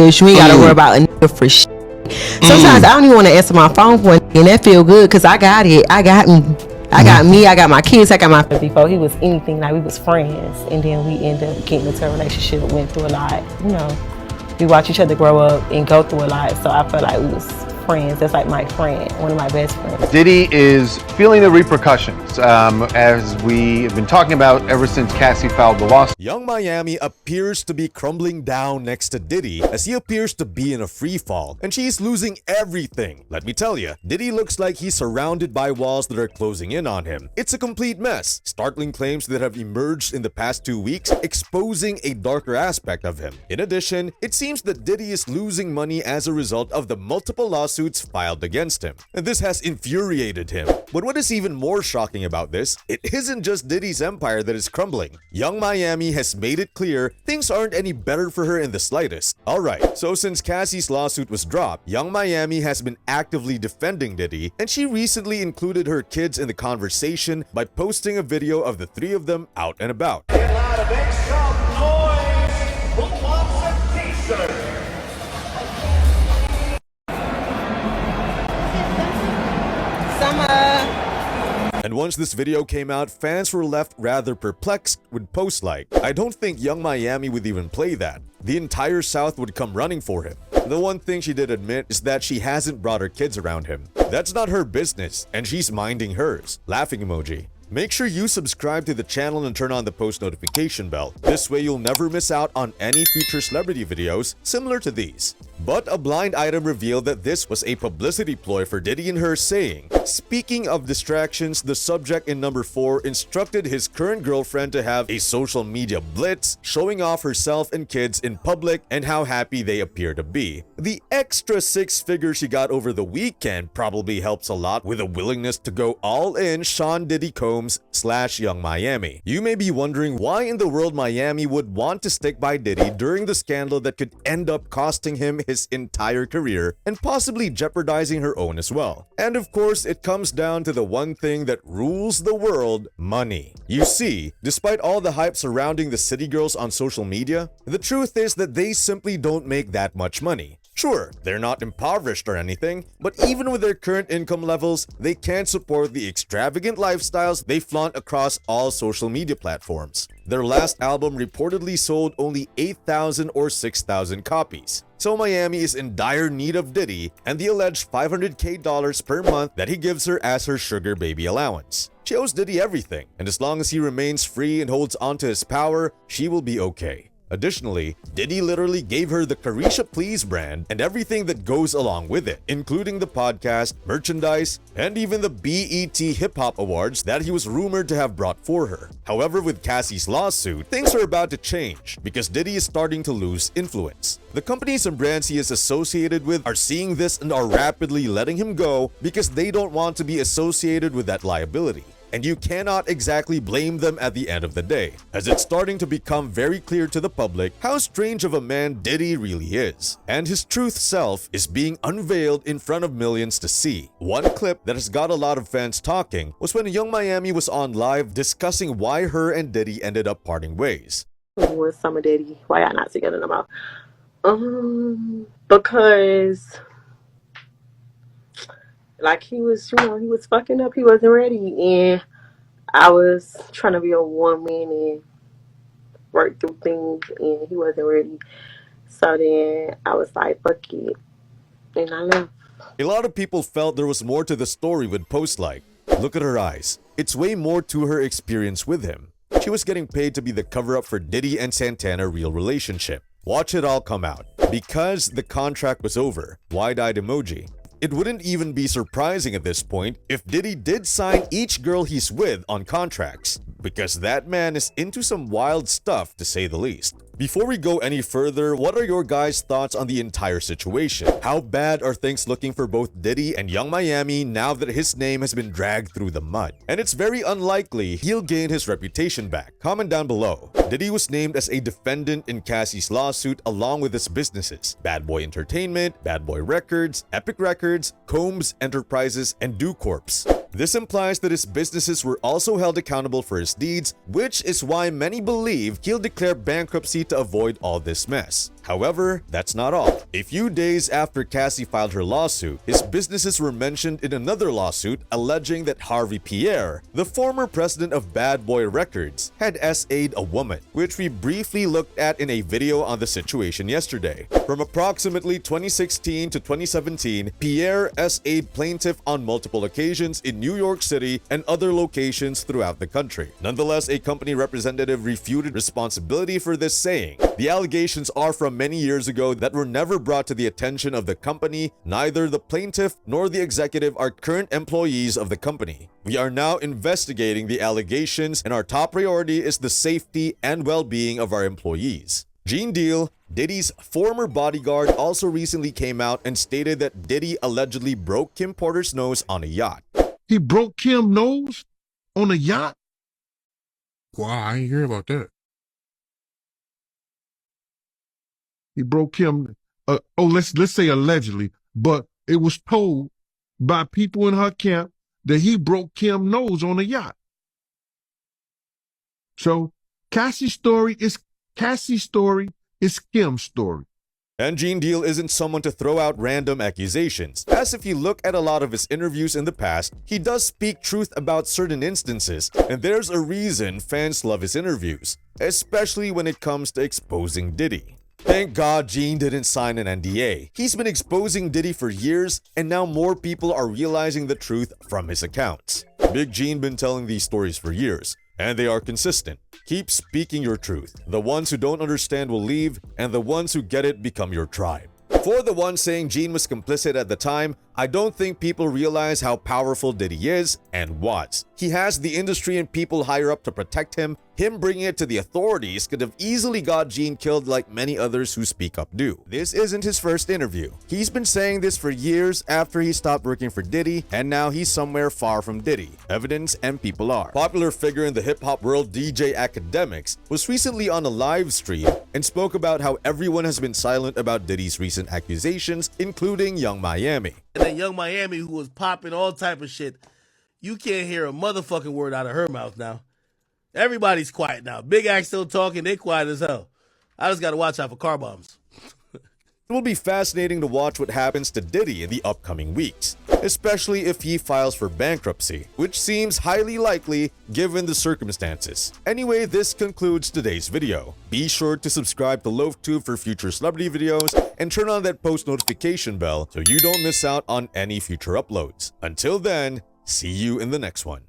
push. You ain't gotta worry about a nigga for shit. Sometimes I don't even want to answer my phone for a nigga, and that feel good because I got it. I got me. I got me. I got my kids. I got my. Before he was anything, like we was friends, and then we ended up getting into a relationship. Went through a lot. You know, we watch each other grow up and go through a lot. So I felt like we was friends. That's like my friend, one of my best friends. Diddy is feeling the repercussions, as we have been talking about ever since Cassie filed the lawsuit. Young Miami appears to be crumbling down next to Diddy as he appears to be in a free fall, and she's losing everything. Let me tell you, Diddy looks like he's surrounded by walls that are closing in on him. It's a complete mess. Startling claims that have emerged in the past 2 weeks exposing a darker aspect of him. In addition, it seems that Diddy is losing money as a result of the multiple lawsuits filed against him, and this has infuriated him. But what is even more shocking about this, it isn't just Diddy's empire that is crumbling. Young Miami has made it clear things aren't any better for her in the slightest. Alright, so since Cassie's lawsuit was dropped, Young Miami has been actively defending Diddy, and she recently included her kids in the conversation by posting a video of the three of them out and about. Get loud and make some noise. Who wants a t-shirt? And once this video came out, fans were left rather perplexed with posts like, "I don't think Young Miami would even play that. The entire South would come running for him." The one thing she did admit is that she hasn't brought her kids around him. That's not her business, and she's minding hers. Laughing emoji. Make sure you subscribe to the channel and turn on the post notification bell. This way you'll never miss out on any future celebrity videos similar to these. But a blind item revealed that this was a publicity ploy for Diddy and her, saying, "Speaking of distractions, the subject in number 4 instructed his current girlfriend to have a social media blitz, showing off herself and kids in public and how happy they appear to be. The extra 6 figures she got over the weekend probably helps a lot with a willingness to go all in Sean Diddy Combs / Young Miami." You may be wondering why in the world Miami would want to stick by Diddy during the scandal that could end up costing him his entire career and possibly jeopardizing her own as well. And of course, it comes down to the one thing that rules the world: money. You see, despite all the hype surrounding the city girls on social media, the truth is that they simply don't make that much money. Sure, they're not impoverished or anything, but even with their current income levels, they can't support the extravagant lifestyles they flaunt across all social media platforms. Their last album reportedly sold only 8,000 or 6,000 copies. So Miami is in dire need of Diddy and the alleged $500K per month that he gives her as her sugar baby allowance. She owes Diddy everything, and as long as he remains free and holds onto his power, she will be okay. Additionally, Diddy literally gave her the Carisha Please brand and everything that goes along with it, including the podcast, merchandise, and even the BET Hip Hop Awards that he was rumored to have brought for her. However, with Cassie's lawsuit, things are about to change because Diddy is starting to lose influence. The companies and brands he is associated with are seeing this and are rapidly letting him go because they don't want to be associated with that liability. And you cannot exactly blame them at the end of the day, as it's starting to become very clear to the public how strange of a man Diddy really is, and his truth self is being unveiled in front of millions to see. One clip that has got a lot of fans talking was when Young Miami was on live discussing why her and Diddy ended up parting ways. With Summer Diddy, why y'all not together no more? Because like he was, he was fucking up. He wasn't ready, and I was trying to be a woman and work through things, and he wasn't ready. So then I was like, fuck it, and I left. A lot of people felt there was more to the story with posts like, "Look at her eyes. It's way more to her experience with him. She was getting paid to be the cover-up for Diddy and Santana's real relationship. Watch it all come out. Because the contract was over." Wide-eyed emoji. It wouldn't even be surprising at this point if Diddy did sign each girl he's with on contracts, because that man is into some wild stuff to say the least. Before we go any further, what are your guys' thoughts on the entire situation? How bad are things looking for both Diddy and Young Miami now that his name has been dragged through the mud? And it's very unlikely he'll gain his reputation back. Comment down below. Diddy was named as a defendant in Cassie's lawsuit along with his businesses: Bad Boy Entertainment, Bad Boy Records, Epic Records, Combs Enterprises, and Do Corps. This implies that his businesses were also held accountable for his deeds, which is why many believe he'll declare bankruptcy to avoid all this mess. However, that's not all. A few days after Cassie filed her lawsuit, his businesses were mentioned in another lawsuit alleging that Harvey Pierre, the former president of Bad Boy Records, had SA'd a woman, which we briefly looked at in a video on the situation yesterday. From approximately 2016 to 2017, Pierre SA'd plaintiff on multiple occasions in New York City and other locations throughout the country. Nonetheless, a company representative refuted responsibility for this, saying, "The allegations are from many years ago that were never brought to the attention of the company. Neither the plaintiff nor the executive are current employees of the company. We are now investigating the allegations, and our top priority is the safety and well-being of our employees." Gene Deal, Diddy's former bodyguard, also recently came out and stated that Diddy allegedly broke Kim Porter's nose on a yacht. He broke Kim's nose on a yacht? Wow, I ain't hear about that. He broke Kim, let's say allegedly, but it was told by people in her camp that he broke Kim's nose on a yacht. So Cassie's story is Kim's story. And Gene Deal isn't someone to throw out random accusations, as if you look at a lot of his interviews in the past, he does speak truth about certain instances, and there's a reason fans love his interviews, especially when it comes to exposing Diddy. Thank God Gene didn't sign an NDA. He's been exposing Diddy for years, and now more people are realizing the truth from his accounts. Big Gene been telling these stories for years, and they are consistent. Keep speaking your truth. The ones who don't understand will leave, and the ones who get it become your tribe. For the ones saying Gene was complicit at the time, I don't think people realize how powerful Diddy is and was. He has the industry and people higher up to protect him. Him bringing it to the authorities could have easily got Gene killed like many others who speak up do. This isn't his first interview. He's been saying this for years after he stopped working for Diddy, and now he's somewhere far from Diddy. Evidence and people are. Popular figure in the hip-hop world, DJ Academics, was recently on a live stream and spoke about how everyone has been silent about Diddy's recent accusations, including Young Miami. And that Young Miami who was popping all type of shit, you can't hear a motherfucking word out of her mouth now. Everybody's quiet now. Big Act still talking, they quiet as hell. I just gotta watch out for car bombs. It will be fascinating to watch what happens to Diddy in the upcoming weeks, especially if he files for bankruptcy, which seems highly likely given the circumstances. Anyway, this concludes today's video. Be sure to subscribe to LoafTube for future celebrity videos and turn on that post notification bell so you don't miss out on any future uploads. Until then, see you in the next one.